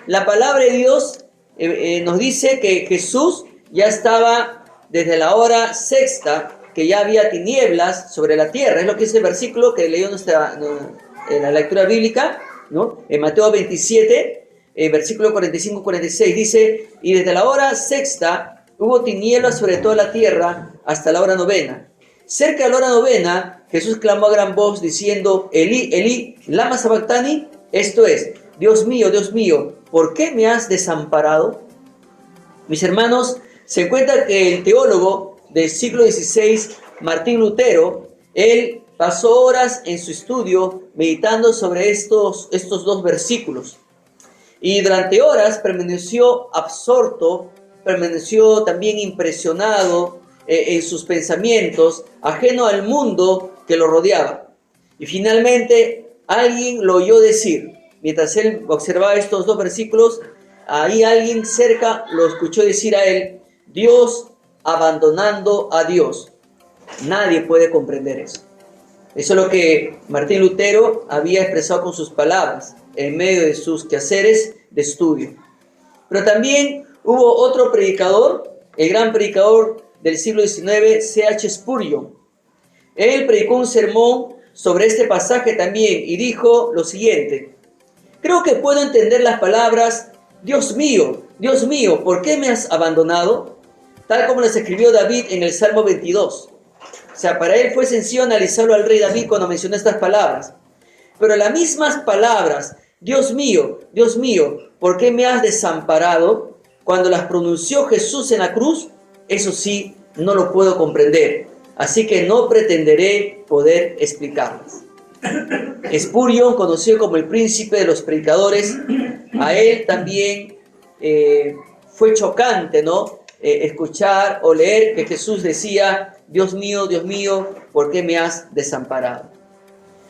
la palabra de Dios nos dice que Jesús ya estaba desde la hora sexta, que ya había tinieblas sobre la tierra. Es lo que dice el versículo que leyó en la lectura bíblica, ¿no? En Mateo 27, versículo 45-46, dice: y desde la hora sexta hubo tinieblas sobre toda la tierra hasta la hora novena. Cerca de la hora novena, Jesús clamó a gran voz diciendo: Elí, Elí, lama sabactani. Esto es: Dios mío, ¿por qué me has desamparado? Mis hermanos, se encuentra que el teólogo del siglo XVI, Martín Lutero, él pasó horas en su estudio meditando sobre estos dos versículos. Y durante horas permaneció absorto, permaneció también impresionado en sus pensamientos, ajeno al mundo que lo rodeaba. Y finalmente alguien lo oyó decir, mientras él observaba estos dos versículos, ahí alguien cerca lo escuchó decir a él: Dios abandonando a Dios. Nadie puede comprender eso. Eso es lo que Martín Lutero había expresado con sus palabras en medio de sus quehaceres de estudio. Pero también hubo otro predicador, el gran predicador del siglo XIX, C.H. Spurgeon. Él predicó un sermón sobre este pasaje también y dijo lo siguiente: creo que puedo entender las palabras Dios mío, ¿por qué me has abandonado? Tal como las escribió David en el Salmo 22. O sea, para él fue sencillo analizarlo al rey David cuando mencionó estas palabras. Pero las mismas palabras, Dios mío, ¿por qué me has desamparado? Cuando las pronunció Jesús en la cruz, eso sí, no lo puedo comprender. Así que no pretenderé poder explicarlas. Spurgeon, conocido como el príncipe de los predicadores, a él también fue chocante, ¿no? Escuchar o leer que Jesús decía: Dios mío, ¿por qué me has desamparado?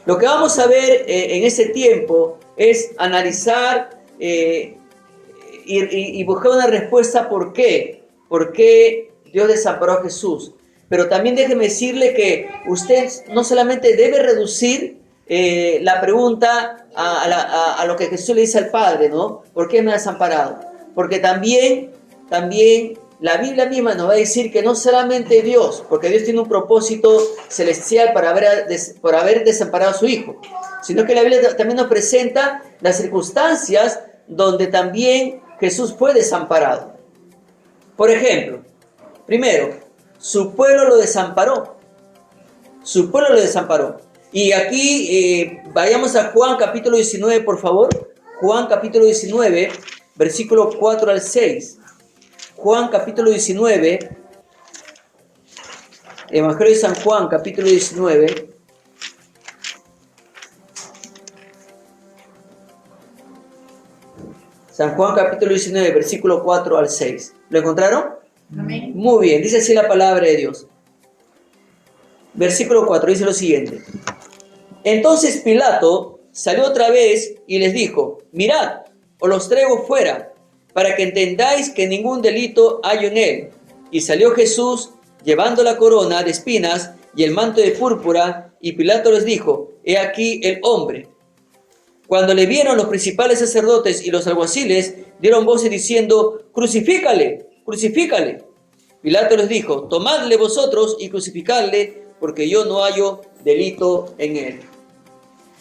Lo que vamos a ver en este tiempo es analizar y buscar una respuesta ¿por qué? ¿Por qué Dios desamparó a Jesús? Pero también déjeme decirle que usted no solamente debe reducir la pregunta a lo que Jesús le dice al Padre, ¿no? ¿Por qué me has desamparado? Porque también la Biblia misma nos va a decir que no solamente Dios, porque Dios tiene un propósito celestial por haber desamparado a su Hijo, sino que la Biblia también nos presenta las circunstancias donde también Jesús fue desamparado. Por ejemplo, primero, su pueblo lo desamparó. Y aquí vayamos a Juan capítulo 19, por favor. Juan capítulo 19, versículo 4 al 6. Juan capítulo 19, Evangelio de San Juan capítulo 19. San Juan capítulo 19, versículo 4 al 6. ¿Lo encontraron? Amén. Muy bien, dice así la palabra de Dios. Versículo 4 dice lo siguiente: entonces Pilato salió otra vez y les dijo: mirad, os los traigo fuera, para que entendáis que ningún delito hay en él. Y salió Jesús, llevando la corona de espinas y el manto de púrpura, y Pilato les dijo: he aquí el hombre. Cuando le vieron, los principales sacerdotes y los alguaciles dieron voces diciendo: crucifícale, crucifícale. Pilato les dijo: tomadle vosotros y crucificadle, porque yo no hallo delito en él.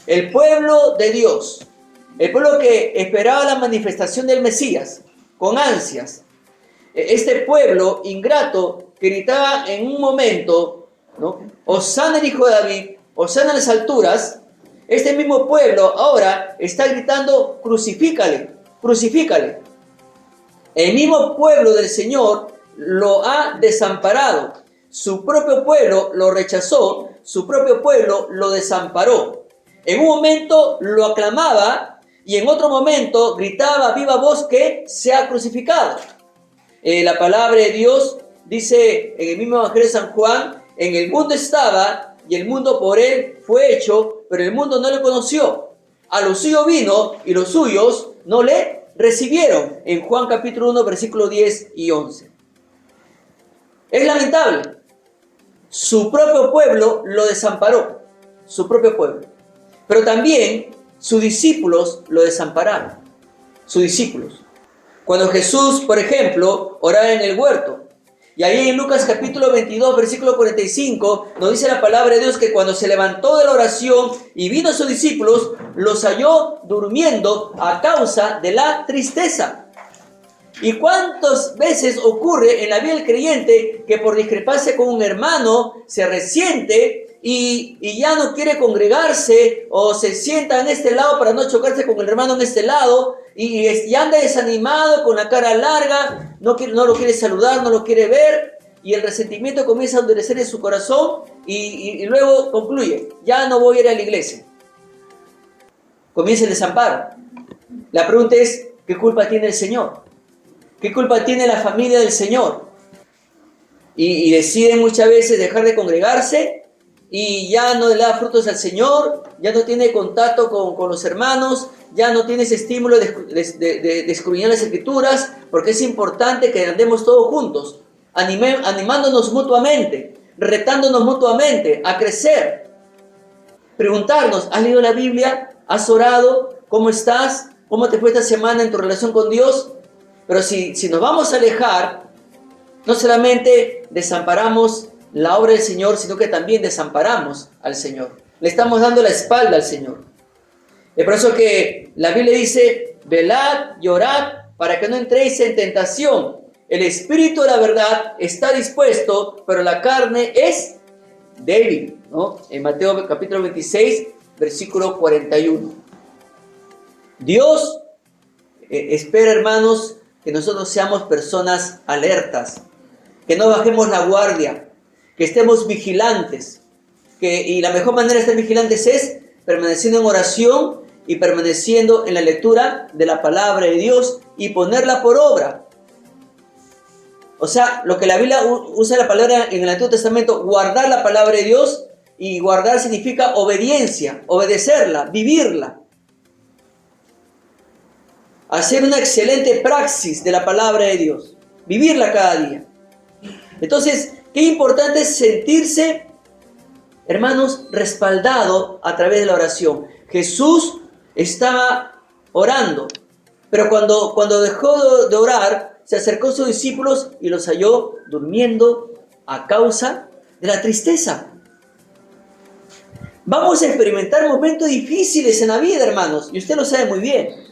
El pueblo de Dios, el pueblo que esperaba la manifestación del Mesías con ansias, este pueblo ingrato que gritaba en un momento, ¿no? Hosana el Hijo de David, hosana en las alturas. Este mismo pueblo ahora está gritando: crucifícale, crucifícale. El mismo pueblo del Señor lo ha desamparado. Su propio pueblo lo rechazó, su propio pueblo lo desamparó. En un momento lo aclamaba y en otro momento gritaba a viva voz que se ha crucificado. La palabra de Dios dice en el mismo Evangelio de San Juan: en el mundo estaba y el mundo por él fue hecho, pero el mundo no le conoció. A lo suyo vino y los suyos no le recibieron. En Juan capítulo 1, versículos 10 y 11. Es lamentable. Su propio pueblo lo desamparó. Su propio pueblo. Pero también sus discípulos lo desampararon. sus discípulos. Cuando Jesús, por ejemplo, oraba en el huerto, y ahí en Lucas capítulo 22, versículo 45, nos dice la palabra de Dios que cuando se levantó de la oración y vino a sus discípulos, los halló durmiendo a causa de la tristeza. ¿Y cuántas veces ocurre en la vida del creyente que por discrepancia con un hermano se resiente y ya no quiere congregarse o se sienta en este lado para no chocarse con el hermano en este lado y anda desanimado con la cara larga, no lo quiere saludar, no lo quiere ver y el resentimiento comienza a endurecer en su corazón y luego concluye, ya no voy a ir a la iglesia? Comienza el desamparo. La pregunta es, ¿qué culpa tiene el Señor? ¿Qué culpa tiene la familia del Señor? Y deciden muchas veces dejar de congregarse y ya no le da frutos al Señor, ya no tiene contacto con los hermanos, ya no tiene ese estímulo de escudriñar las Escrituras, porque es importante que andemos todos juntos, animándonos mutuamente, retándonos mutuamente a crecer. Preguntarnos, ¿has leído la Biblia? ¿Has orado? ¿Cómo estás? ¿Cómo te fue esta semana en tu relación con Dios? Pero si nos vamos a alejar, no solamente desamparamos la obra del Señor, sino que también desamparamos al Señor. Le estamos dando la espalda al Señor. Es por eso que la Biblia dice, velad y orad para que no entréis en tentación. El espíritu de la verdad está dispuesto, pero la carne es débil, ¿no? En Mateo capítulo 26, versículo 41. Dios espera, hermanos, que nosotros seamos personas alertas, que no bajemos la guardia, que estemos vigilantes, y la mejor manera de estar vigilantes es permaneciendo en oración y permaneciendo en la lectura de la palabra de Dios y ponerla por obra. O sea, lo que la Biblia usa la palabra en el Antiguo Testamento, guardar la palabra de Dios, y guardar significa obediencia, obedecerla, vivirla. Hacer una excelente praxis de la palabra de Dios, vivirla cada día. Entonces, qué importante es sentirse, hermanos, respaldado a través de la oración. Jesús estaba orando, pero cuando dejó de orar, se acercó a sus discípulos y los halló durmiendo a causa de la tristeza. Vamos a experimentar momentos difíciles en la vida, hermanos, y usted lo sabe muy bien.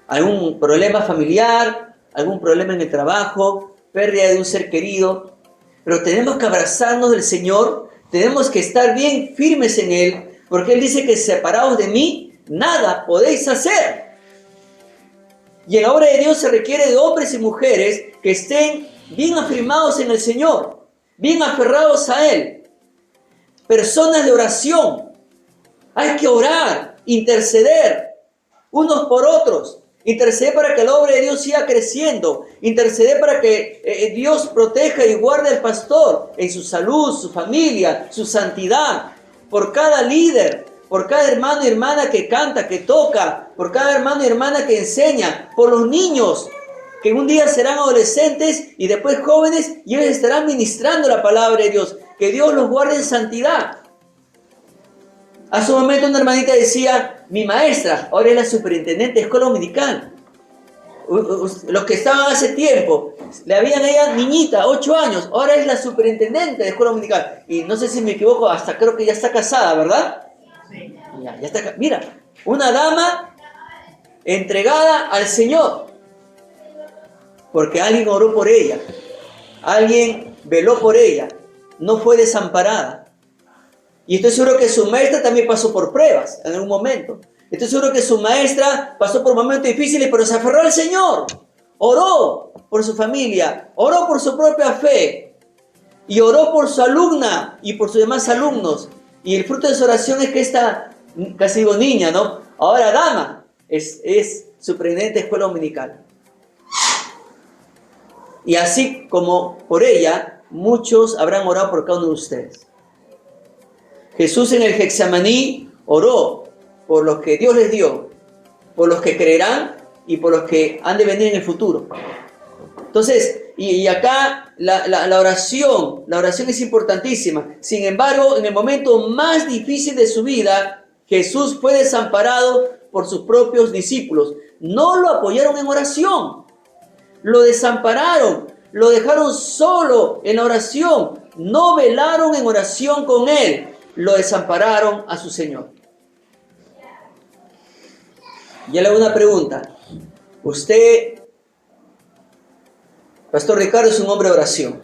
Algún problema familiar, algún problema en el trabajo, pérdida de un ser querido. Pero tenemos que abrazarnos del Señor, tenemos que estar bien firmes en Él, porque Él dice que separados de mí, nada podéis hacer. Y en la obra de Dios se requiere de hombres y mujeres que estén bien afirmados en el Señor, bien aferrados a Él. Personas de oración. Hay que orar, interceder unos por otros. Interceder para que la obra de Dios siga creciendo. Interceder para que Dios proteja y guarde al pastor en su salud, su familia, su santidad. Por cada líder, por cada hermano y hermana que canta, que toca, por cada hermano y hermana que enseña, por los niños que un día serán adolescentes y después jóvenes y ellos estarán ministrando la palabra de Dios. Que Dios los guarde en santidad. Hace un momento una hermanita decía, mi maestra, ahora es la superintendente de escuela dominical. Los que estaban hace tiempo, le habían a ella niñita, 8 años, ahora es la superintendente de escuela dominical. Y no sé si me equivoco, hasta creo que ya está casada, ¿verdad? Sí. Ya está. Mira, una dama entregada al Señor. Porque alguien oró por ella, alguien veló por ella, no fue desamparada. Y estoy seguro que su maestra también pasó por pruebas en algún momento. Estoy seguro que su maestra pasó por momentos difíciles, pero se aferró al Señor. Oró por su familia, oró por su propia fe y oró por su alumna y por sus demás alumnos. Y el fruto de su oración es que esta, casi digo niña, ¿no? Ahora dama, es superintendente de escuela dominical. Y así como por ella, muchos habrán orado por cada uno de ustedes. Jesús en el Getsemaní oró por los que Dios les dio, por los que creerán y por los que han de venir en el futuro. Entonces, y acá la oración es importantísima. Sin embargo, en el momento más difícil de su vida, Jesús fue desamparado por sus propios discípulos. no lo apoyaron en oración. Lo desampararon, lo dejaron solo en la oración. No velaron en oración con él. Lo desampararon a su Señor. Ya le hago una pregunta. Usted, Pastor Ricardo, es un hombre de oración,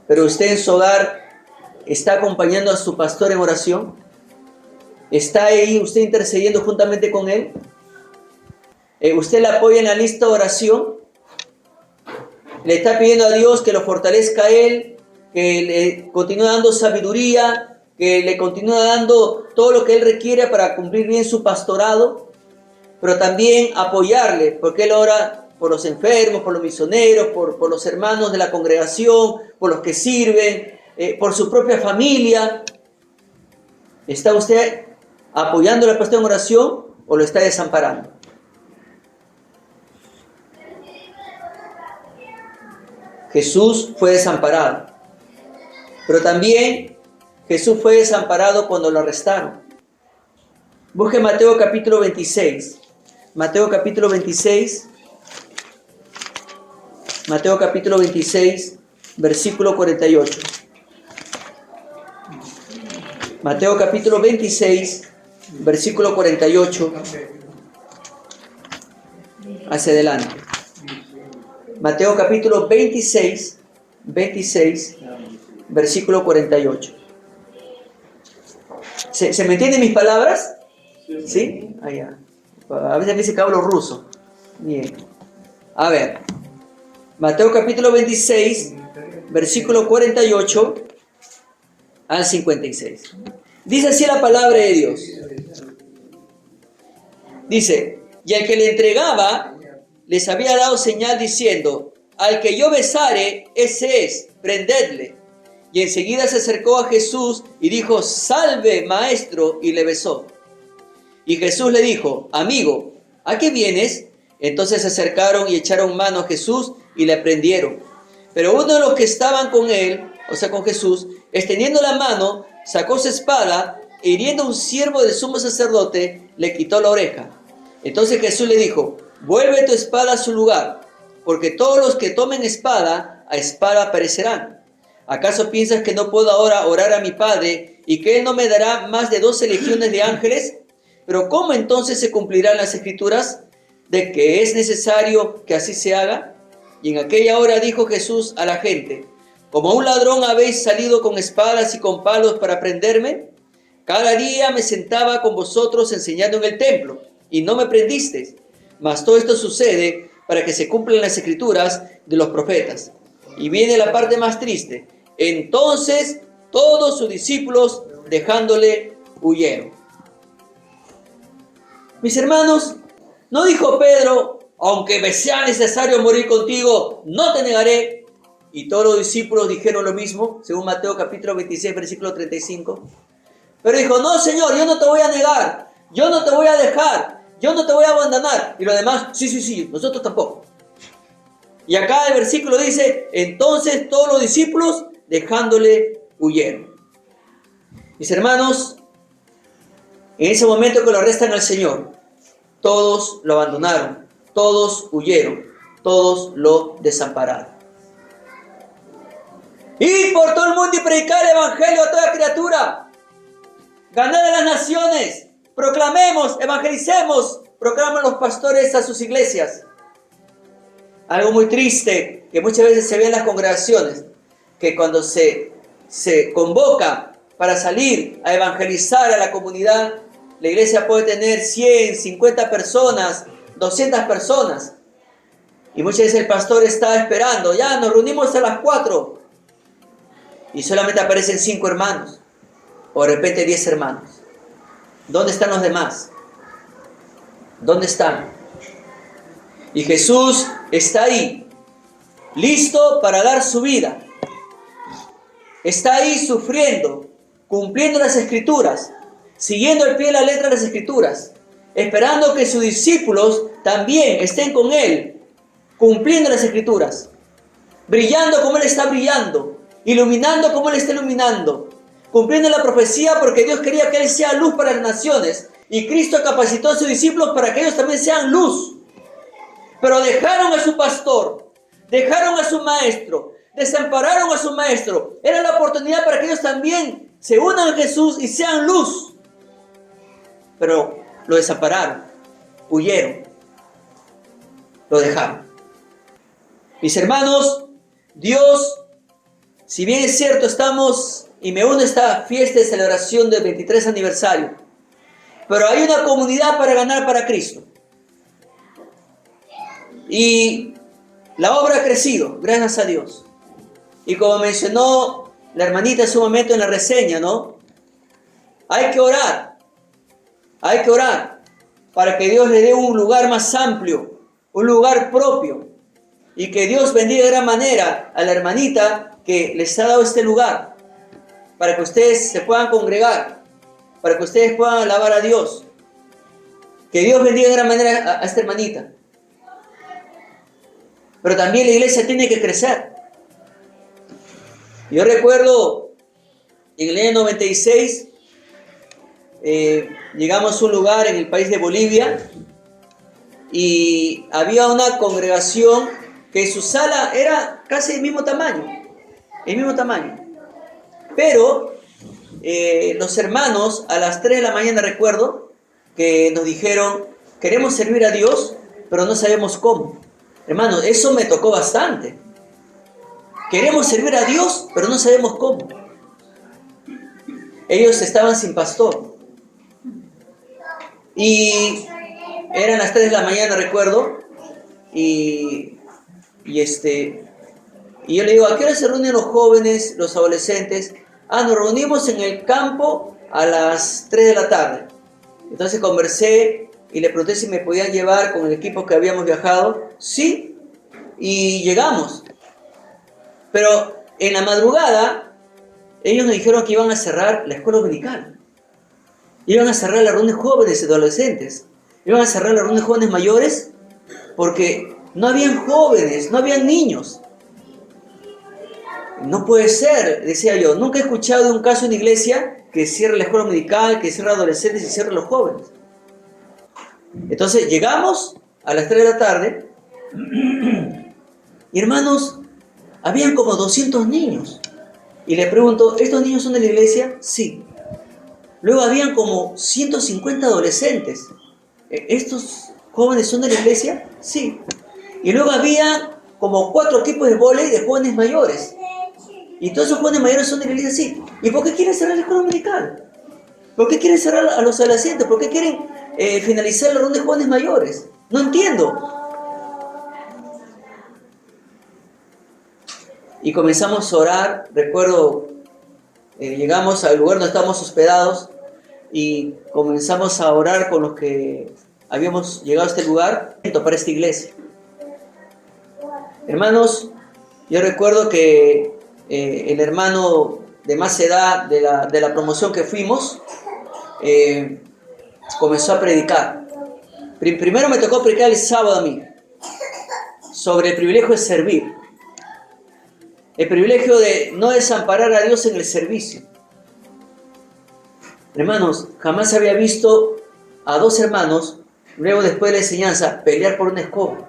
pero usted en su hogar está acompañando a su pastor en oración. ¿Está ahí usted intercediendo juntamente con él? ¿Usted le apoya en la lista de oración? ¿Le está pidiendo a Dios que lo fortalezca a él, que le continúe dando sabiduría, que le continúe dando todo lo que él requiere para cumplir bien su pastorado? Pero también apoyarle, porque él ora por los enfermos, por los misioneros, por los hermanos de la congregación, por los que sirven, por su propia familia. ¿Está usted apoyando al pastor en oración o lo está desamparando? Jesús fue desamparado, pero también Jesús fue desamparado cuando lo arrestaron. Busque Mateo capítulo 26. Mateo capítulo 26. Mateo capítulo 26, versículo 48. Mateo capítulo 26, versículo 48. Hacia adelante. Mateo capítulo 26, versículo 48. ¿Se me entienden mis palabras? ¿Sí? Allá. A veces me dice que hablo ruso. Bien. A ver. Mateo capítulo 26, versículo 48 al 56. Dice así la palabra de Dios. Dice, y al que le entregaba, les había dado señal diciendo, al que yo besare, ese es, prendedle. Y enseguida se acercó a Jesús y dijo, salve, maestro, y le besó. Y Jesús le dijo, amigo, ¿a qué vienes? Entonces se acercaron y echaron mano a Jesús y le prendieron. Pero uno de los que estaban con él, o sea, con Jesús, extendiendo la mano, sacó su espada e hiriendo a un siervo del sumo sacerdote, le quitó la oreja. Entonces Jesús le dijo, vuelve tu espada a su lugar, porque todos los que tomen espada, a espada perecerán. ¿Acaso piensas que no puedo ahora orar a mi Padre y que Él no me dará más de 12 legiones de ángeles? Pero ¿cómo entonces se cumplirán las escrituras de que es necesario que así se haga? Y en aquella hora dijo Jesús a la gente, como un ladrón habéis salido con espadas y con palos para prenderme. Cada día me sentaba con vosotros enseñando en el templo, y no me prendisteis. Mas todo esto sucede para que se cumplan las escrituras de los profetas. Y viene la parte más triste. Entonces todos sus discípulos, dejándole, huyeron. Mis hermanos, ¿no dijo Pedro, aunque me sea necesario morir contigo, no te negaré? Y todos los discípulos dijeron lo mismo, según Mateo capítulo 26, versículo 35. Pero dijo, no, Señor, yo no te voy a negar, yo no te voy a dejar, yo no te voy a abandonar. Y los demás, sí, nosotros tampoco. Y acá el versículo dice, entonces todos los discípulos, dejándole, huyeron. Mis hermanos, en ese momento que lo arrestan al Señor, todos lo abandonaron, todos huyeron, todos lo desampararon. Ir por todo el mundo y predicar el evangelio a toda criatura. Ganar a las naciones. Proclamemos, evangelicemos, proclaman los pastores a sus iglesias. Algo muy triste que muchas veces se ve en las congregaciones, que cuando se convoca para salir a evangelizar a la comunidad, la iglesia puede tener 100, 50 personas, 200 personas. Y muchas veces el pastor está esperando, ya nos reunimos a las 4. Y solamente aparecen 5 hermanos. O de repente 10 hermanos. ¿Dónde están los demás? ¿Dónde están? Y Jesús está ahí, listo para dar su vida. Está ahí sufriendo, cumpliendo las escrituras, siguiendo al pie de la letra las escrituras, esperando que sus discípulos también estén con Él, cumpliendo las escrituras, brillando como Él está brillando, iluminando como Él está iluminando, cumpliendo la profecía porque Dios quería que Él sea luz para las naciones y Cristo capacitó a sus discípulos para que ellos también sean luz pero dejaron a su pastor, dejaron a su maestro, desampararon a su maestro. Era la oportunidad para que ellos también se unan a Jesús y sean luz. Pero lo desampararon, huyeron, lo dejaron. Mis hermanos, Dios, si bien es cierto, estamos y me uno a esta fiesta de celebración del 23 aniversario, pero hay una comunidad para ganar para Cristo. Y la obra ha crecido, gracias a Dios. Y como mencionó la hermanita hace un momento en la reseña, ¿no? Hay que orar para que Dios le dé un lugar más amplio, un lugar propio. Y que Dios bendiga de gran manera a la hermanita que les ha dado este lugar, para que ustedes se puedan congregar, para que ustedes puedan alabar a Dios. Que Dios bendiga de gran manera a esta hermanita. Pero también la iglesia tiene que crecer. Yo recuerdo en el año 96, llegamos a un lugar en el país de Bolivia y había una congregación que su sala era casi el mismo tamaño. Pero los hermanos a las 3 de la mañana recuerdo que nos dijeron, queremos servir a Dios, pero no sabemos cómo. Hermanos, eso me tocó bastante. Queremos servir a Dios, pero no sabemos cómo. Ellos estaban sin pastor. Y eran las 3 de la mañana, recuerdo. Y yo le digo, ¿a qué hora se reúnen los jóvenes, los adolescentes? Nos reunimos en el campo a las 3 de la tarde. Entonces conversé y le pregunté si me podían llevar con el equipo que habíamos viajado. Sí, y llegamos. Pero en la madrugada, ellos nos dijeron que iban a cerrar la escuela dominical. Iban a cerrar la reunión de jóvenes y adolescentes. Iban a cerrar la reunión de jóvenes mayores porque no habían jóvenes, no habían niños. No puede ser, decía yo. Nunca he escuchado de un caso en iglesia que cierre la escuela dominical, que cierre adolescentes y cierre los jóvenes. Entonces llegamos a las 3 de la tarde y hermanos, habían como 200 niños. Y le pregunto, ¿estos niños son de la iglesia? Sí. Luego habían como 150 adolescentes. ¿Estos jóvenes son de la iglesia? Sí. Y luego había como 4 equipos de vóley de jóvenes mayores. Y todos esos jóvenes mayores son de la iglesia, sí. ¿Y por qué quieren cerrar la escuela dominical? ¿Por qué quieren cerrar a los adolescentes? ¿Por qué quieren finalizar la ronda de jóvenes mayores? No entiendo. Y comenzamos a orar. Recuerdo, llegamos al lugar donde estábamos hospedados y comenzamos a orar con los que habíamos llegado a este lugar para esta iglesia. Hermanos, yo recuerdo que el hermano de más edad de la promoción que fuimos comenzó a predicar. Primero me tocó predicar el sábado a mí sobre el privilegio de servir, el privilegio de no desamparar a Dios en el servicio. Hermanos, jamás había visto a 2 hermanos, luego después de la enseñanza, pelear por una escoba.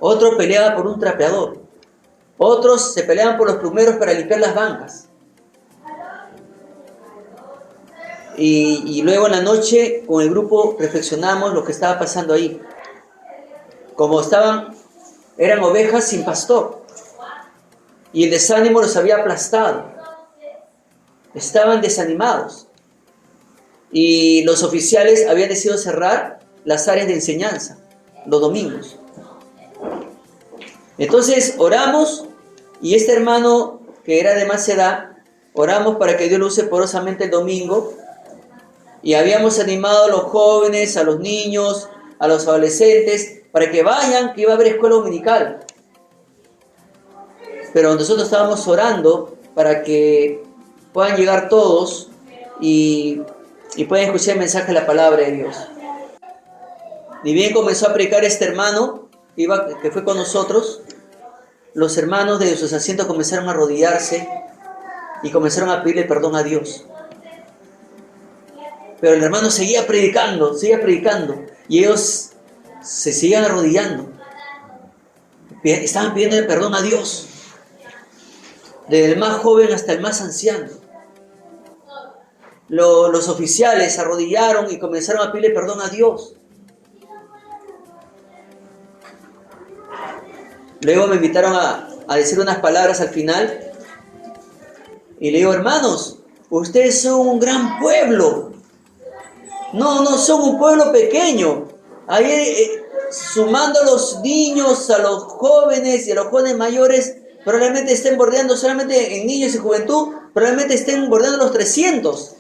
Otro peleaba por un trapeador. Otros se peleaban por los plumeros para limpiar las bancas. Y luego en la noche con el grupo reflexionamos lo que estaba pasando ahí. Como eran ovejas sin pastor. Y el desánimo los había aplastado. Estaban desanimados. Y los oficiales habían decidido cerrar las áreas de enseñanza los domingos. Entonces oramos y este hermano que era de más edad, oramos para que Dios lo use poderosamente el domingo y habíamos animado a los jóvenes, a los niños, a los adolescentes para que vayan, que iba a haber escuela dominical. Pero nosotros estábamos orando para que puedan llegar todos y puedan escuchar el mensaje de la palabra de Dios. Ni bien comenzó a predicar este hermano que fue con nosotros, los hermanos de sus asientos comenzaron a arrodillarse y comenzaron a pedirle perdón a Dios. Pero el hermano seguía predicando, y ellos se seguían arrodillando. Estaban pidiendo perdón a Dios, desde el más joven hasta el más anciano. Los oficiales se arrodillaron y comenzaron a pedirle perdón a Dios. Luego me invitaron a decir unas palabras al final. Y le digo, hermanos, ustedes son un gran pueblo. No son un pueblo pequeño. Ahí, sumando a los niños, a los jóvenes y a los jóvenes mayores, probablemente estén bordeando, solamente en niños y juventud, probablemente estén bordeando los 300.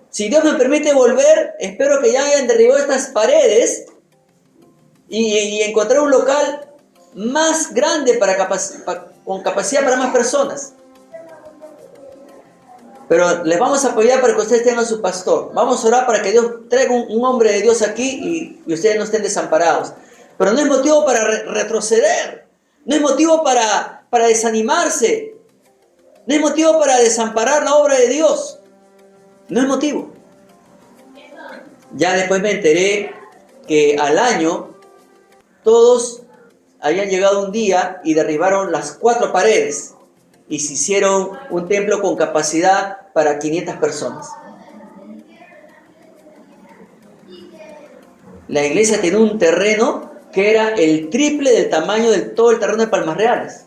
Si Dios me permite volver, espero que ya hayan derribado estas paredes y encontrar un local más grande con capacidad para más personas. Pero les vamos a apoyar para que ustedes tengan su pastor. Vamos a orar para que Dios traiga un hombre de Dios aquí y ustedes no estén desamparados. Pero no es motivo para retroceder. No es motivo para desanimarse. No es motivo para desamparar la obra de Dios. No es motivo. Ya después me enteré que al año todos habían llegado un día y derribaron las 4 paredes y se hicieron un templo con capacidad para 500 personas. La iglesia tenía un terreno que era el triple del tamaño de todo el terreno de Palmas Reales.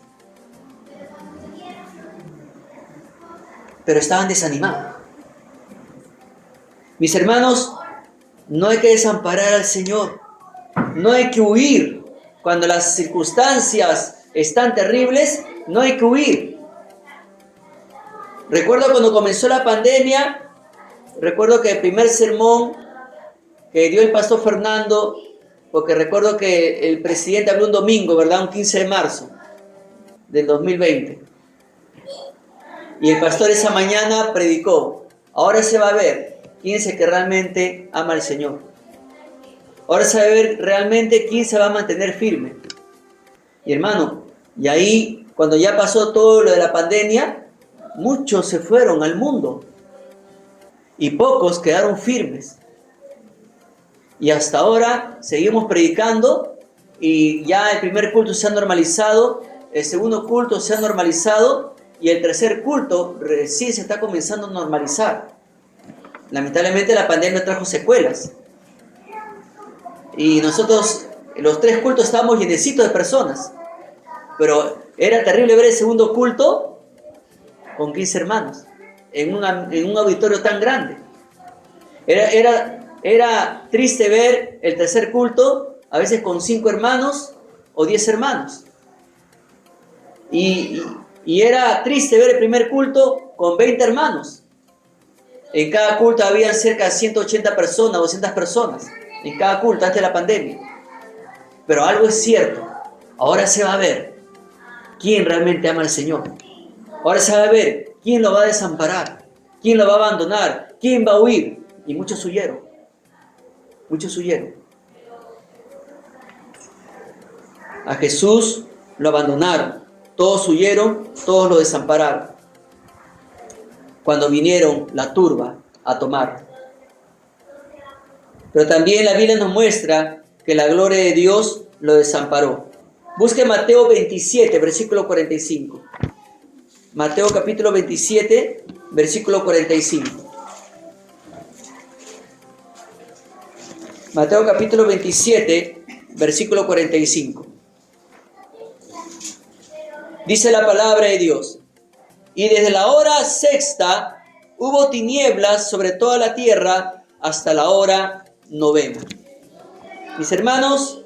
Pero estaban desanimados. Mis hermanos, no hay que desamparar al Señor. No hay que huir. Cuando las circunstancias están terribles, no hay que huir. Recuerdo cuando comenzó la pandemia, recuerdo que el primer sermón que dio el pastor Fernando, porque recuerdo que el presidente habló un domingo, ¿verdad? Un 15 de marzo del 2020. Y el pastor esa mañana predicó, ahora se va a ver quién es el que realmente ama al Señor. Ahora se va a ver realmente quién se va a mantener firme. Y hermano, y ahí cuando ya pasó todo lo de la pandemia, muchos se fueron al mundo y pocos quedaron firmes. Y hasta ahora seguimos predicando y ya el primer culto se ha normalizado, el segundo culto se ha normalizado y el tercer culto recién se está comenzando a normalizar. Lamentablemente la pandemia trajo secuelas. Y nosotros, los 3 cultos, estábamos llenecitos de personas. Pero era terrible ver el segundo culto con 15 hermanos en un auditorio tan grande. Era triste ver el tercer culto a veces con 5 hermanos o 10 hermanos. Y era triste ver el primer culto con 20 hermanos. En cada culto había cerca de 180 personas, 200 personas. En cada culto antes de la pandemia. Pero algo es cierto. Ahora se va a ver quién realmente ama al Señor. Ahora se va a ver quién lo va a desamparar, quién lo va a abandonar, quién va a huir. Y muchos huyeron. Muchos huyeron. A Jesús lo abandonaron. Todos huyeron, todos lo desampararon. Cuando vinieron la turba a tomar. Pero también la Biblia nos muestra que la gloria de Dios lo desamparó. Busque Mateo 27, versículo 45. Mateo capítulo 27, versículo 45. Mateo capítulo 27, versículo 45. Dice la palabra de Dios. Y desde la hora sexta hubo tinieblas sobre toda la tierra hasta la hora novena. Mis hermanos,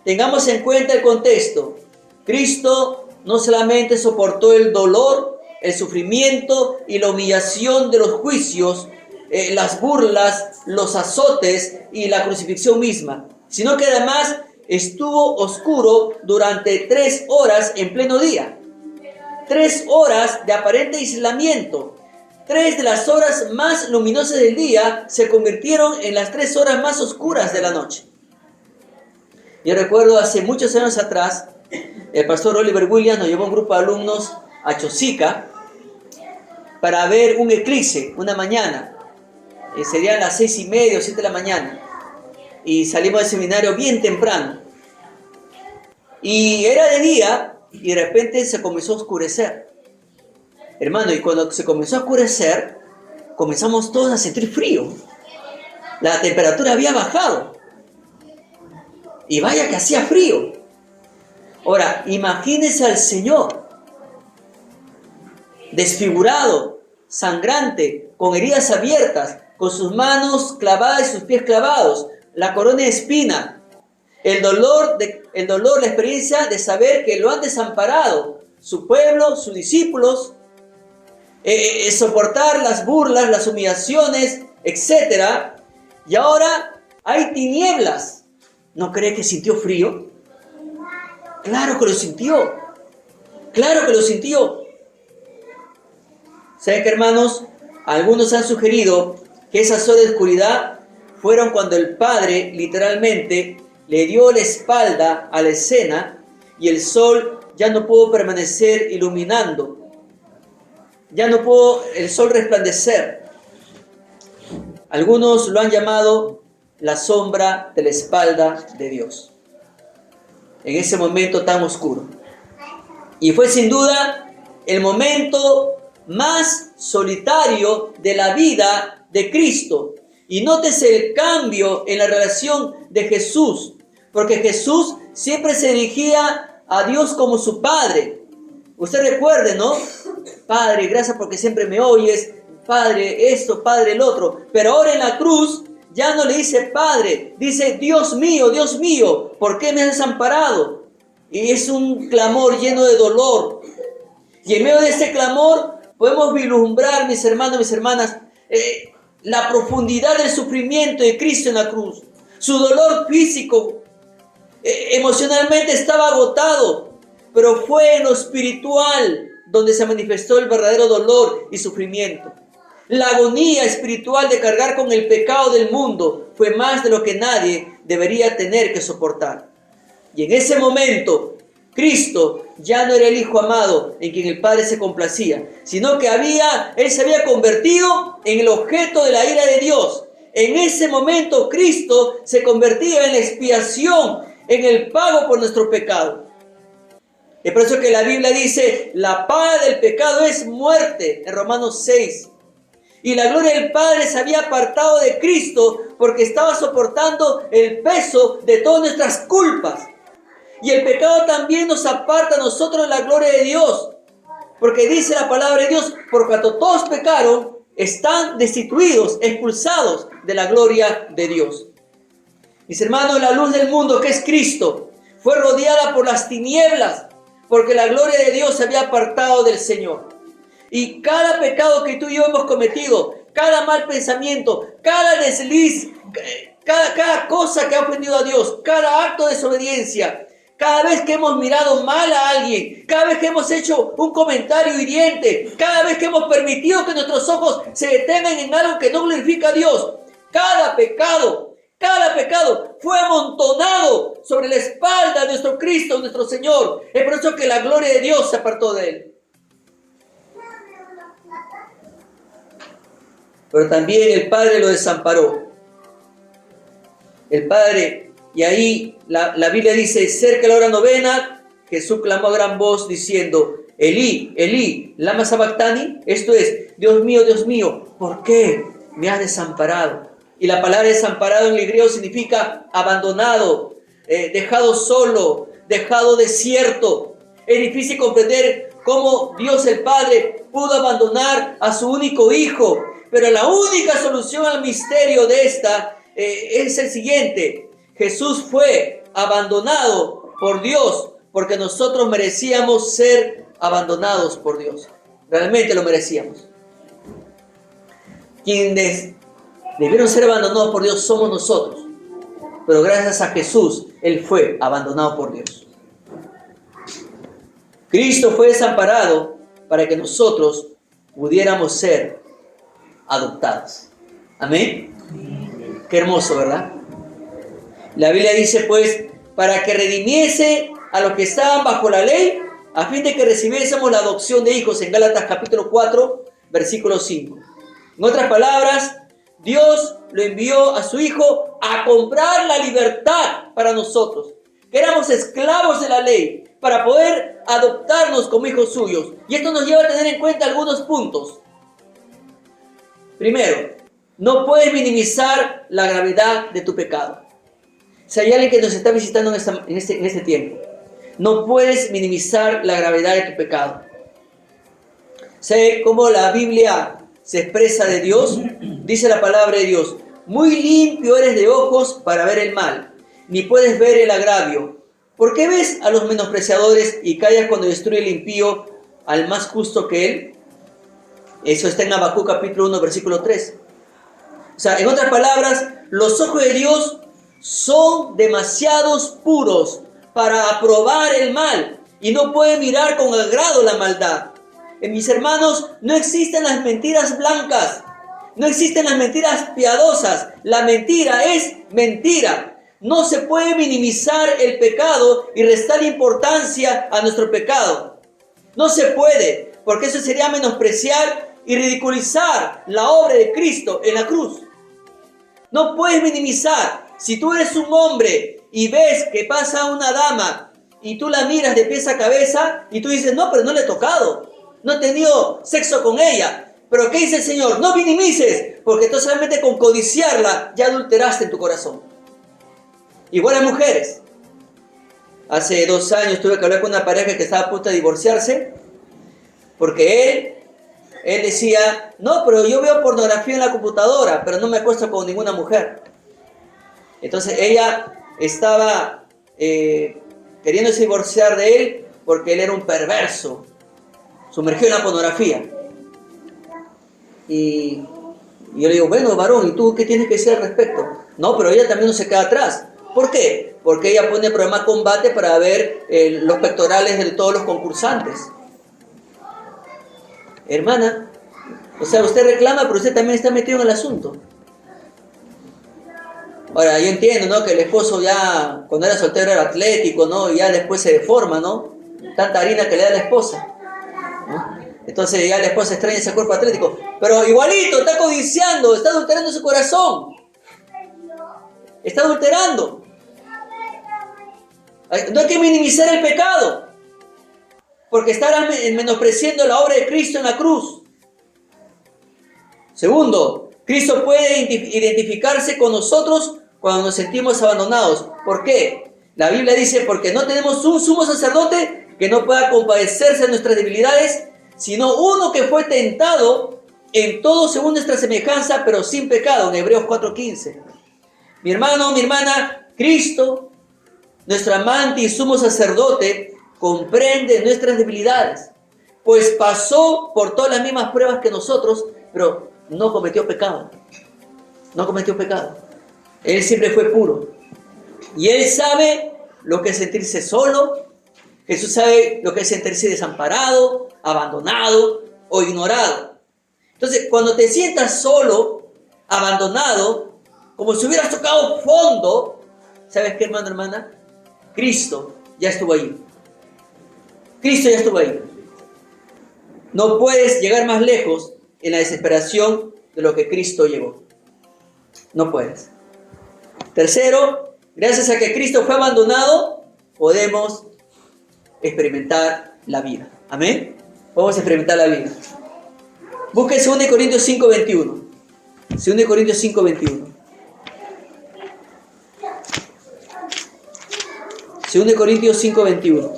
tengamos en cuenta el contexto. Cristo no solamente soportó el dolor, el sufrimiento y la humillación de los juicios, las burlas, los azotes y la crucifixión misma, sino que además estuvo oscuro durante 3 horas en pleno día. 3 horas de aparente aislamiento. 3 de las horas más luminosas del día se convirtieron en las 3 horas más oscuras de la noche. Yo recuerdo hace muchos años atrás, el pastor Oliver Williams nos llevó un grupo de alumnos a Chosica para ver un eclipse una mañana. serían las 6:30 o 7 de la mañana. Y salimos del seminario bien temprano. Y era de día y de repente se comenzó a oscurecer. Hermano, y cuando se comenzó a oscurecer, comenzamos todos a sentir frío. La temperatura había bajado. Y vaya que hacía frío. Ahora, imagínense al Señor, desfigurado, sangrante, con heridas abiertas, con sus manos clavadas y sus pies clavados, la corona de espina, el dolor, la experiencia de saber que lo han desamparado, su pueblo, sus discípulos, soportar las burlas, las humillaciones, etc. Y ahora hay tinieblas. ¿No cree que sintió frío? Claro que lo sintió. Claro que lo sintió. ¿Saben qué, hermanos? Algunos han sugerido que esas horas de oscuridad fueron cuando el Padre literalmente le dio la espalda a la escena y el sol ya no pudo permanecer iluminando. Ya no pudo el sol resplandecer. Algunos lo han llamado la sombra de la espalda de Dios. En ese momento tan oscuro. Y fue sin duda el momento más solitario de la vida de Cristo. Y nótese el cambio en la relación de Jesús, porque Jesús siempre se dirigía a Dios como su Padre. Usted recuerde, ¿no? Padre, gracias porque siempre me oyes. Padre, esto, Padre, el otro. Pero ahora en la cruz ya no le dice Padre, dice Dios mío, ¿por qué me has desamparado? Y es un clamor lleno de dolor. Y en medio de ese clamor podemos vislumbrar, mis hermanos, mis hermanas, la profundidad del sufrimiento de Cristo en la cruz. Su dolor físico, emocionalmente estaba agotado, pero fue en lo espiritual donde se manifestó el verdadero dolor y sufrimiento. La agonía espiritual de cargar con el pecado del mundo fue más de lo que nadie debería tener que soportar. Y en ese momento, Cristo ya no era el Hijo amado en quien el Padre se complacía, sino que Él se había convertido en el objeto de la ira de Dios. En ese momento, Cristo se convertía en la expiación, en el pago por nuestro pecado. Es por eso que la Biblia dice, la paga del pecado es muerte, en Romanos 6. Y la gloria del Padre se había apartado de Cristo porque estaba soportando el peso de todas nuestras culpas. Y el pecado también nos aparta a nosotros de la gloria de Dios. Porque dice la palabra de Dios, por cuanto todos pecaron, están destituidos, expulsados de la gloria de Dios. Mis hermanos, la luz del mundo, que es Cristo, fue rodeada por las tinieblas, porque la gloria de Dios se había apartado del Señor. Y cada pecado que tú y yo hemos cometido, cada mal pensamiento, cada desliz, cada cosa que ha ofendido a Dios, cada acto de desobediencia, cada vez que hemos mirado mal a alguien, cada vez que hemos hecho un comentario hiriente, cada vez que hemos permitido que nuestros ojos se detengan en algo que no glorifica a Dios, cada pecado fue amontonado sobre la espalda de nuestro Cristo, nuestro Señor. Es por eso que la gloria de Dios se apartó de Él. Pero también el Padre lo desamparó. El Padre, y ahí la Biblia dice, cerca de la hora novena, Jesús clamó a gran voz diciendo, Elí, Elí, lama sabactani, esto es, Dios mío, ¿por qué me has desamparado? Y la palabra desamparado en el griego significa abandonado, dejado solo, dejado desierto. Es difícil comprender cómo Dios el Padre pudo abandonar a su único hijo. Pero la única solución al misterio de esta es el siguiente. Jesús fue abandonado por Dios porque nosotros merecíamos ser abandonados por Dios. Realmente lo merecíamos. Quienes debieron ser abandonados por Dios somos nosotros. Pero gracias a Jesús, Él fue abandonado por Dios. Cristo fue desamparado para que nosotros pudiéramos ser adoptados. Amén. Qué hermoso, ¿verdad? La Biblia dice pues, para que redimiese a los que estaban bajo la ley, a fin de que recibiésemos la adopción de hijos, en Gálatas capítulo 4, versículo 5. En otras palabras, Dios lo envió a su Hijo a comprar la libertad para nosotros, que éramos esclavos de la ley, para poder adoptarnos como hijos suyos. Y esto nos lleva a tener en cuenta algunos puntos. Primero, no puedes minimizar la gravedad de tu pecado. Si hay alguien que nos está visitando en este tiempo, no puedes minimizar la gravedad de tu pecado. ¿Sabe cómo la Biblia se expresa de Dios? Dice la palabra de Dios: muy limpio eres de ojos para ver el mal, ni puedes ver el agravio. ¿Por qué ves a los menospreciadores y callas cuando destruye el impío al más justo que él? Eso está en Habacuc capítulo 1, versículo 3. O sea, en otras palabras, los ojos de Dios son demasiados puros para aprobar el mal y no puede mirar con agrado la maldad. Mis hermanos, no existen las mentiras blancas, no existen las mentiras piadosas. La mentira es mentira. No se puede minimizar el pecado y restar importancia a nuestro pecado. No se puede, porque eso sería menospreciar y ridiculizar la obra de Cristo en la cruz. No puedes minimizar. Si tú eres un hombre y ves que pasa una dama y tú la miras de pies a cabeza y tú dices: no, pero no le he tocado, no he tenido sexo con ella. Pero ¿qué dice el Señor? No minimices, porque tú solamente con codiciarla ya adulteraste en tu corazón. Igual a mujeres. Hace 2 años tuve que hablar con una pareja que estaba a punto de divorciarse, porque él decía: no, pero yo veo pornografía en la computadora, pero no me acuesto con ninguna mujer. Entonces ella estaba queriéndose divorciar de él porque él era un perverso, sumergido en la pornografía. Y yo le digo: bueno, varón, ¿y tú qué tienes que decir al respecto? No, pero ella también no se queda atrás. ¿Por qué? Porque ella pone el programa Combate para ver los pectorales de todos los concursantes. Hermana, o sea, usted reclama, pero usted también está metido en el asunto. Ahora, yo entiendo, ¿no?, que el esposo ya, cuando era soltero, era atlético, ¿no?, y ya después se deforma, ¿no? Tanta harina que le da la esposa, ¿no? Entonces ya la esposa extraña ese cuerpo atlético. Pero igualito, está codiciando, está adulterando su corazón. Está adulterando. No hay que minimizar el pecado, porque estarás menospreciando la obra de Cristo en la cruz. Segundo, Cristo puede identificarse con nosotros cuando nos sentimos abandonados. ¿Por qué? La Biblia dice: porque no tenemos un sumo sacerdote que no pueda compadecerse de nuestras debilidades, sino uno que fue tentado en todo según nuestra semejanza, pero sin pecado, en Hebreos 4:15. Mi hermano, mi hermana, Cristo, nuestro amante y sumo sacerdote, comprende nuestras debilidades, pues pasó por todas las mismas pruebas que nosotros, pero no cometió pecado. No cometió pecado. Él siempre fue puro. Y Él sabe lo que es sentirse solo. Jesús sabe lo que es sentirse desamparado, abandonado o ignorado. Entonces, cuando te sientas solo, abandonado, como si hubieras tocado fondo, ¿sabes qué, hermano, hermana? Cristo ya estuvo ahí. Cristo ya estuvo ahí. No puedes llegar más lejos en la desesperación de lo que Cristo llegó. No puedes. Tercero, gracias a que Cristo fue abandonado, podemos experimentar la vida. Amén. Podemos experimentar la vida. Busque 2 Corintios 5:21. 2 Corintios 5:21. 2 Corintios 5:21.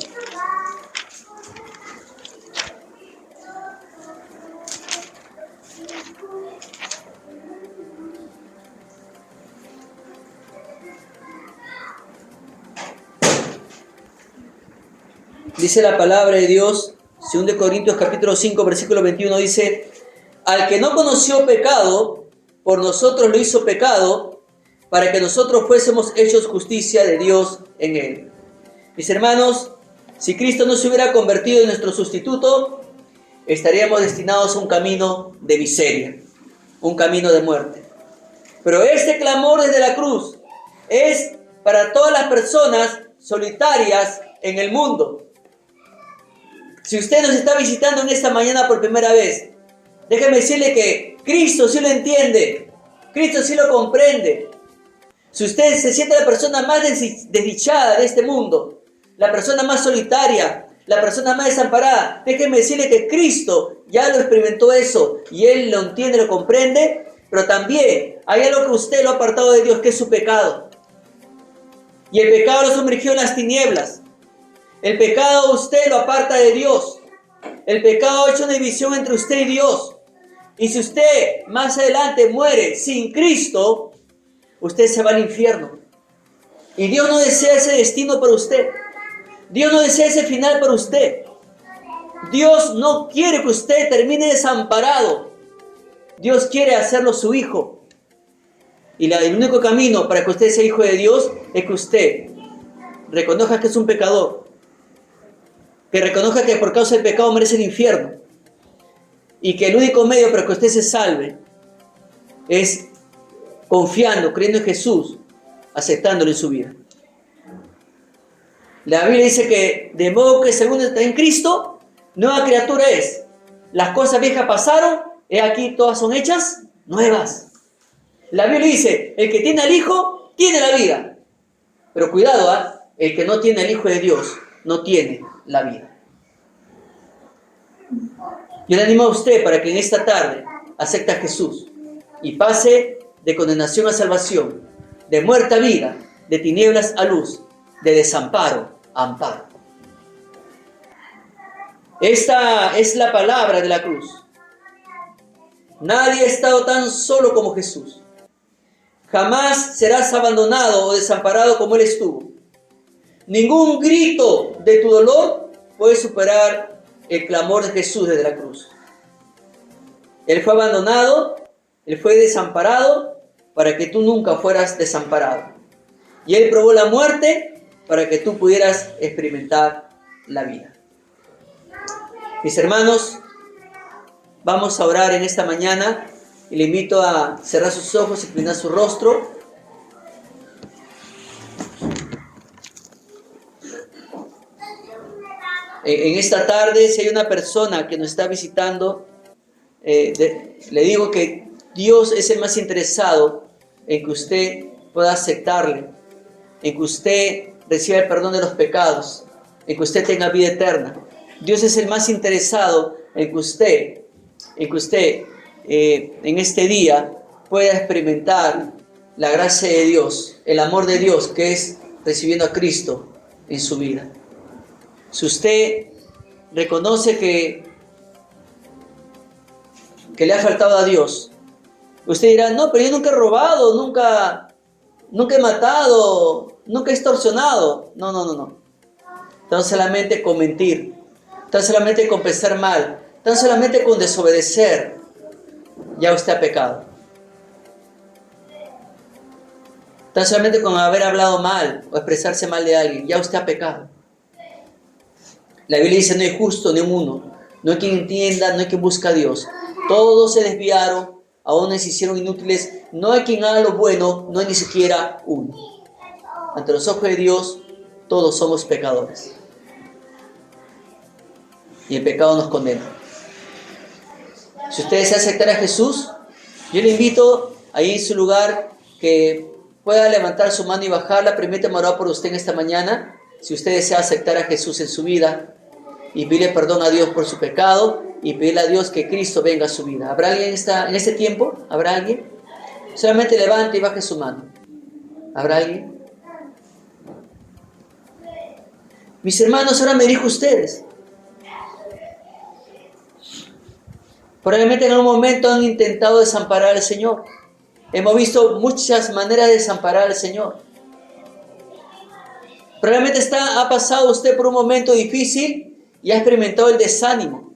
Dice la palabra de Dios, 2 Corintios capítulo 5, versículo 21, dice: al que no conoció pecado, por nosotros lo hizo pecado, para que nosotros fuésemos hechos justicia de Dios en él. Mis hermanos, si Cristo no se hubiera convertido en nuestro sustituto, estaríamos destinados a un camino de miseria, un camino de muerte. Pero este clamor desde la cruz es para todas las personas solitarias en el mundo. Si usted nos está visitando en esta mañana por primera vez, déjeme decirle que Cristo sí lo entiende. Cristo sí lo comprende. Si usted se siente la persona más desdichada de este mundo, la persona más solitaria, la persona más desamparada, déjeme decirle que Cristo ya lo experimentó eso y Él lo entiende, lo comprende, pero también hay algo que usted lo ha apartado de Dios, que es su pecado. Y el pecado lo sumergió en las tinieblas. El pecado usted lo aparta de Dios. El pecado ha hecho una división entre usted y Dios. Y si usted más adelante muere sin Cristo, usted se va al infierno. Y Dios no desea ese destino para usted. Dios no desea ese final para usted. Dios no quiere que usted termine desamparado. Dios quiere hacerlo su hijo. Y el único camino para que usted sea hijo de Dios es que usted reconozca que es un pecador. Que reconozca que por causa del pecado merece el infierno. Y que el único medio para que usted se salve es confiando, creyendo en Jesús, aceptándolo en su vida. La Biblia dice que de modo que según está en Cristo, nueva criatura es. Las cosas viejas pasaron, he aquí todas son hechas nuevas. La Biblia dice, el que tiene al Hijo, tiene la vida. Pero cuidado, el que no tiene al Hijo de Dios, no tiene la vida. Yo le animo a usted para que en esta tarde acepte a Jesús y pase de condenación a salvación, de muerte a vida, de tinieblas a luz, de desamparo a amparo. Esta es la palabra de la cruz. Nadie ha estado tan solo como Jesús. Jamás serás abandonado o desamparado como Él estuvo. Ningún grito de tu dolor puede superar el clamor de Jesús desde la cruz. Él fue abandonado, Él fue desamparado para que tú nunca fueras desamparado. Y Él probó la muerte para que tú pudieras experimentar la vida. Mis hermanos, vamos a orar en esta mañana y le invito a cerrar sus ojos y inclinar su rostro. En esta tarde, si hay una persona que nos está visitando, le digo que Dios es el más interesado en que usted pueda aceptarle, en que usted reciba el perdón de los pecados, en que usted tenga vida eterna. Dios es el más interesado en que usted en este día pueda experimentar la gracia de Dios, el amor de Dios, que es recibiendo a Cristo en su vida. Si usted reconoce que le ha faltado a Dios, usted dirá, no, pero yo nunca he robado, nunca he matado, nunca he extorsionado. No. Tan solamente con mentir, tan solamente con pensar mal, tan solamente con desobedecer, ya usted ha pecado. Tan solamente con haber hablado mal o expresarse mal de alguien, ya usted ha pecado. La Biblia dice, no hay justo ni uno, no hay quien entienda, no hay quien busca a Dios. Todos se desviaron, aún se hicieron inútiles, no hay quien haga lo bueno, no hay ni siquiera uno. Ante los ojos de Dios, todos somos pecadores. Y el pecado nos condena. Si usted desea aceptar a Jesús, yo le invito ahí en su lugar que pueda levantar su mano y bajarla. Permítame orar por usted en esta mañana. Si usted desea aceptar a Jesús en su vida y pedirle perdón a Dios por su pecado y pedirle a Dios que Cristo venga a su vida. ¿Habrá alguien en este tiempo? ¿Habrá alguien? Solamente levante y baje su mano. ¿Habrá alguien? Mis hermanos, ahora me dirijo a ustedes. Probablemente en algún momento han intentado desamparar al Señor. Hemos visto muchas maneras de desamparar al Señor. Probablemente ha pasado usted por un momento difícil y ha experimentado el desánimo.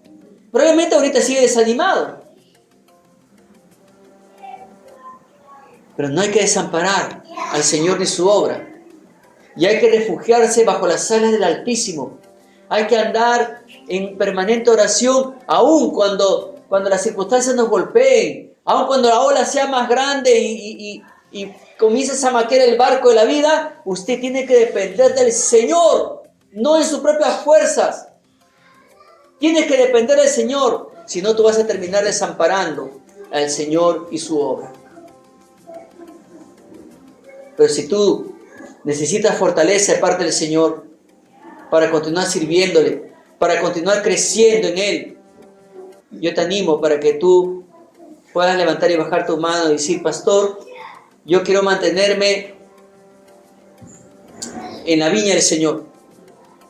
Probablemente ahorita sigue desanimado. Pero no hay que desamparar al Señor ni su obra. Y hay que refugiarse bajo las alas del Altísimo. Hay que andar en permanente oración, aun cuando las circunstancias nos golpeen, aun cuando la ola sea más grande y comienzas a maquear el barco de la vida, usted tiene que depender del Señor, no de sus propias fuerzas. Tienes que depender del Señor, si no tú vas a terminar desamparando al Señor y su obra. Pero si tú necesitas fortaleza de parte del Señor para continuar sirviéndole, para continuar creciendo en Él, yo te animo para que tú puedas levantar y bajar tu mano y decir: pastor, yo quiero mantenerme en la viña del Señor.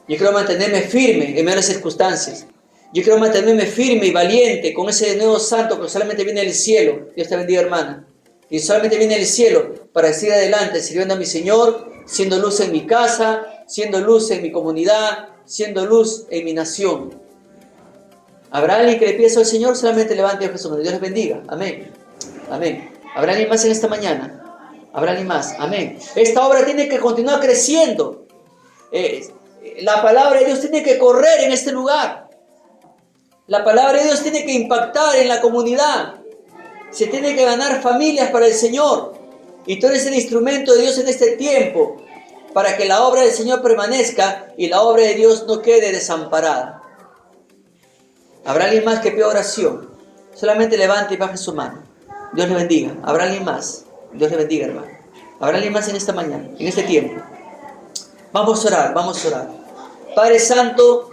Yo quiero mantenerme firme en medio de las circunstancias. Yo quiero mantenerme firme y valiente con ese nuevo santo que solamente viene del cielo. Dios te bendiga, hermana. Y solamente viene del cielo para seguir adelante, sirviendo a mi Señor, siendo luz en mi casa, siendo luz en mi comunidad, siendo luz en mi nación. ¿Habrá alguien que le pida eso al Señor? Solamente levante a Jesús. Dios les bendiga. Amén. Amén. ¿Habrá alguien más en esta mañana? ¿Habrá alguien más? Amén. Esta obra tiene que continuar creciendo. La palabra de Dios tiene que correr en este lugar. La palabra de Dios tiene que impactar en la comunidad. Se tiene que ganar familias para el Señor. Y tú eres el instrumento de Dios en este tiempo para que la obra del Señor permanezca y la obra de Dios no quede desamparada. ¿Habrá alguien más que pida oración? Solamente levante y baje su mano. Dios le bendiga. ¿Habrá alguien más? Dios le bendiga, hermano. ¿Habrá alguien más en esta mañana, en este tiempo? Vamos a orar, vamos a orar. Padre Santo,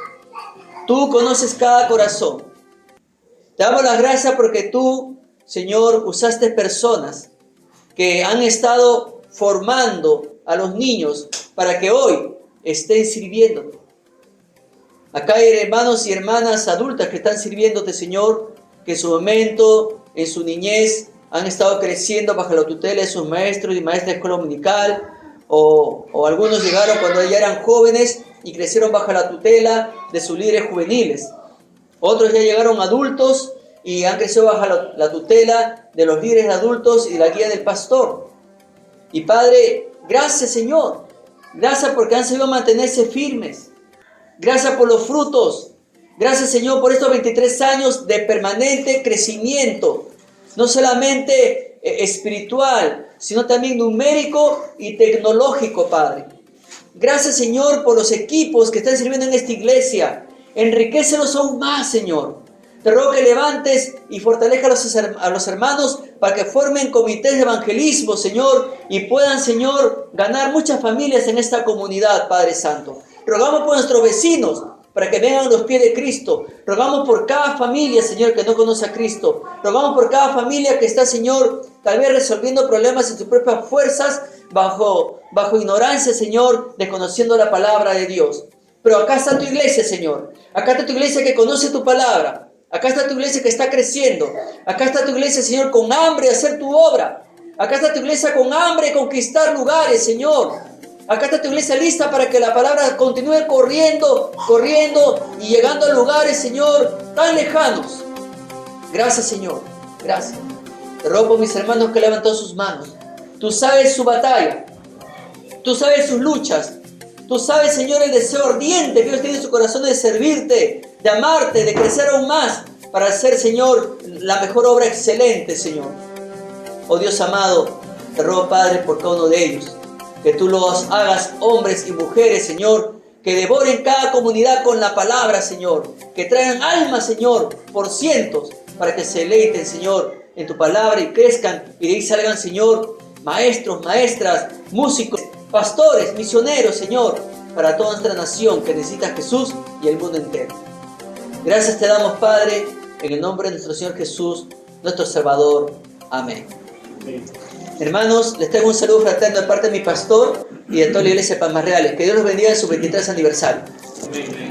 tú conoces cada corazón. Te damos las gracias porque tú, Señor, usaste personas que han estado formando a los niños para que hoy estén sirviéndote. Acá hay hermanos y hermanas adultas que están sirviéndote, Señor, que en su momento, en su niñez, han estado creciendo bajo la tutela de sus maestros y maestras de escuela dominical, o algunos llegaron cuando ya eran jóvenes y crecieron bajo la tutela de sus líderes juveniles. Otros ya llegaron adultos y han crecido bajo la tutela de los líderes adultos y la guía del pastor. Y Padre, gracias, Señor. Gracias porque han sabido mantenerse firmes. Gracias por los frutos. Gracias, Señor, por estos 23 años de permanente crecimiento. No solamente espiritual, sino también numérico y tecnológico, Padre. Gracias, Señor, por los equipos que están sirviendo en esta iglesia. Enriquécelos aún más, Señor. Te ruego que levantes y fortalezcas a los hermanos para que formen comités de evangelismo, Señor, y puedan, Señor, ganar muchas familias en esta comunidad, Padre Santo. Rogamos por nuestros vecinos para que vengan a los pies de Cristo. Rogamos por cada familia, Señor, que no conoce a Cristo. Rogamos por cada familia que está, Señor, tal vez resolviendo problemas en sus propias fuerzas, bajo ignorancia, Señor, desconociendo la palabra de Dios. Pero acá está tu iglesia, Señor. Acá está tu iglesia que conoce tu palabra. Acá está tu iglesia que está creciendo. Acá está tu iglesia, Señor, con hambre de hacer tu obra. Acá está tu iglesia con hambre de conquistar lugares, Señor. Acá está tu iglesia lista para que la palabra continúe corriendo y llegando a lugares, Señor, tan lejanos. Gracias, Señor. Gracias. Te ruego por mis hermanos que levantan sus manos. Tú sabes su batalla. Tú sabes sus luchas. Tú sabes, Señor, el deseo ardiente que Dios tiene en su corazón de servirte, de amarte, de crecer aún más para hacer, Señor, la mejor obra excelente, Señor. Oh Dios amado, te ruego, Padre, por cada uno de ellos, que tú los hagas hombres y mujeres, Señor, que devoren cada comunidad con la palabra, Señor, que traigan almas, Señor, por cientos, para que se deleiten, Señor, en tu palabra y crezcan, y de ahí salgan, Señor, maestros, maestras, músicos, pastores, misioneros, Señor, para toda nuestra nación que necesita a Jesús y el mundo entero. Gracias te damos, Padre, en el nombre de nuestro Señor Jesús, nuestro Salvador. Amén. Amén. Hermanos, les traigo un saludo fraterno de parte de mi pastor y de toda la iglesia de Palmas Reales. Que Dios los bendiga en su 23 aniversario. Amén.